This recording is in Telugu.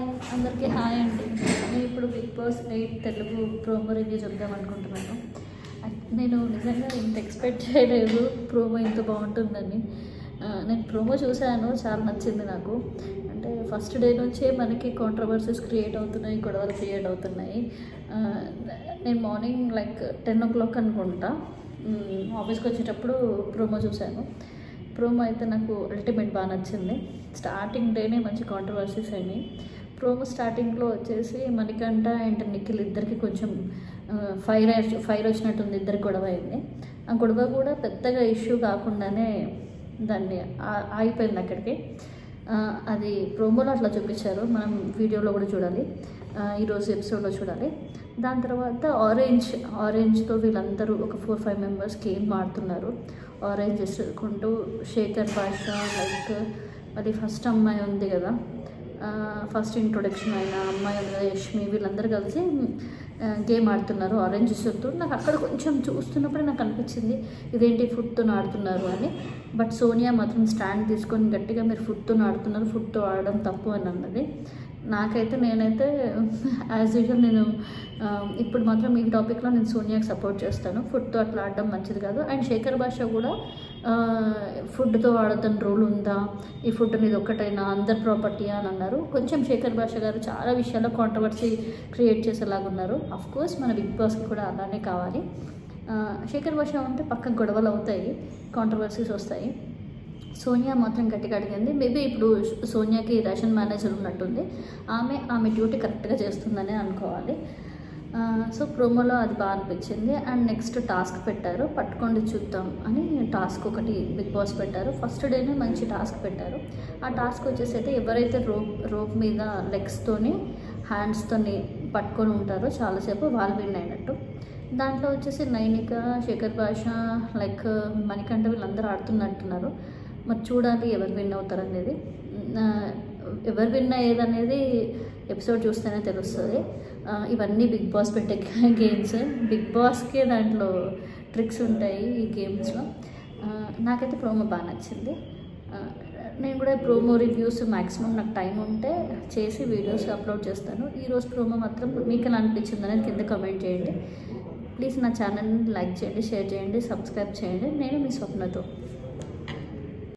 అందరికీ హాయ్ అండి. నేను ఇప్పుడు Bigg Boss 8 Telugu promo review చెప్దామనుకుంటున్నాను. నేను నిజంగా ఇంత ఎక్స్పెక్ట్ చేయలేదు ప్రోమో ఇంత బాగుంటుందని. నేను ప్రోమో చూశాను, చాలా నచ్చింది నాకు. అంటే ఫస్ట్ డే నుంచే మనకి కాంట్రవర్సీస్ క్రియేట్ అవుతున్నాయి, గొడవలు క్రియేట్ అవుతున్నాయి. నేను మార్నింగ్ 10 o'clock అనుకుంటా ఆఫీస్కి వచ్చేటప్పుడు ప్రోమో చూశాను. ప్రోమో అయితే నాకు అల్టిమేట్ బాగా నచ్చింది. స్టార్టింగ్ డేనే మంచి కాంట్రవర్సీస్ అయినాయి. ప్రోమో స్టార్టింగ్లో వచ్చేసి మణికంఠ అండ్ నిఖిల్ ఇద్దరికి కొంచెం ఫైర్ వచ్చినట్టుంది, ఇద్దరికి గొడవ అయింది. ఆ గొడవ కూడా పెద్దగా ఇష్యూ కాకుండానే దాన్ని ఆగిపోయింది అక్కడికి. అది ప్రోమోలో అట్లా చూపించారు, మనం వీడియోలో కూడా చూడాలి, ఈరోజు ఎపిసోడ్లో చూడాలి. దాని తర్వాత ఆరెంజ్తో వీళ్ళందరూ ఒక 4-5 మెంబర్స్ గేమ్ ఆడుతున్నారు. ఆరెంజ్ చేసుకుంటూ శేఖర్ భాషా అది ఫస్ట్ అమ్మాయి ఉంది కదా, ఫస్ట్ ఇంట్రొడక్షన్ అయిన అమ్మాయి ఉంది కదా యష్మి, వీళ్ళందరూ కలిసి గేమ్ ఆడుతున్నారు ఆరెంజ్ జ్యూస్తో. నాకు అక్కడ కొంచెం చూస్తున్నప్పుడే నాకు అనిపించింది ఇదేంటి ఫుడ్తో ఆడుతున్నారు అని. బట్ సోనియా మాత్రం స్టాండ్ తీసుకొని గట్టిగా మీరు ఫుడ్తో ఆడుతున్నారు, ఫుడ్తో ఆడడం తప్పు అని అన్నది. నేనైతే యాజ్ యూజువల్ నేను ఇప్పుడు మాత్రం ఈ టాపిక్లో నేను సోనియాకి సపోర్ట్ చేస్తాను. ఫుడ్తో అట్లా ఆడడం మంచిది కాదు. అండ్ శేఖర్ భాష కూడా ఫుడ్తో ఆడతాను రూల్ ఉందా, ఈ ఫుడ్ మీద ఒక్కటైనా అందరి ప్రాపర్టీ అని అన్నారు. కొంచెం శేఖర్ భాష గారు చాలా విషయాల్లో కాంట్రవర్సీ క్రియేట్ చేసేలాగా ఉన్నారు. అఫ్కోర్స్ మన బిగ్ బాస్కి కూడా అలానే కావాలి. శేఖర్ భాష ఉంటే పక్కన గొడవలు అవుతాయి, కాంట్రవర్సీస్ వస్తాయి. సోనియా మాత్రం గట్టిగా అడిగింది. మేబీ ఇప్పుడు సోనియాకి రేషన్ మేనేజర్ ఉన్నట్టుంది, ఆమె డ్యూటీ కరెక్ట్గా చేస్తుందని అనుకోవాలి. సో ప్రోమోలో అది బాగా అనిపించింది. అండ్ నెక్స్ట్ టాస్క్ పెట్టారు, పట్టుకోండి చూద్దాం అని టాస్క్ ఒకటి బిగ్ బాస్ పెట్టారు. ఫస్ట్ డేనే మంచి టాస్క్ పెట్టారు. ఆ టాస్క్ వచ్చేసి అయితే ఎవరైతే రోప్ మీద లెగ్స్తోని హ్యాండ్స్తోని పట్టుకొని ఉంటారో చాలాసేపు వాళ్ళు విన్ అయినట్టు. దాంట్లో వచ్చేసి నైనిక, శేఖర్ భాష మణికంఠ వీళ్ళందరూ ఆడుతున్నట్టున్నారు. మరి చూడాలి ఎవరు విన్ అవుతారు అనేది. ఎవరు విన్ అయ్యేదనేది ఎపిసోడ్ చూస్తేనే తెలుస్తుంది. ఇవన్నీ బిగ్ బాస్ పెట్టే గేమ్స్, బిగ్ బాస్కే దాంట్లో ట్రిక్స్ ఉంటాయి ఈ గేమ్స్లో. నాకైతే ప్రోమో బాగా నచ్చింది. నేను కూడా ప్రోమో రివ్యూస్ మ్యాక్సిమం నాకు టైం ఉంటే చేసి వీడియోస్ అప్లోడ్ చేస్తాను. ఈరోజు ప్రోమో మాత్రం మీకు ఎలా అనిపించింది అనేది కింద కమెంట్ చేయండి. ప్లీజ్ నా ఛానల్ని లైక్ చేయండి, షేర్ చేయండి, సబ్స్క్రైబ్ చేయండి. నేను మీ స్వప్నతో.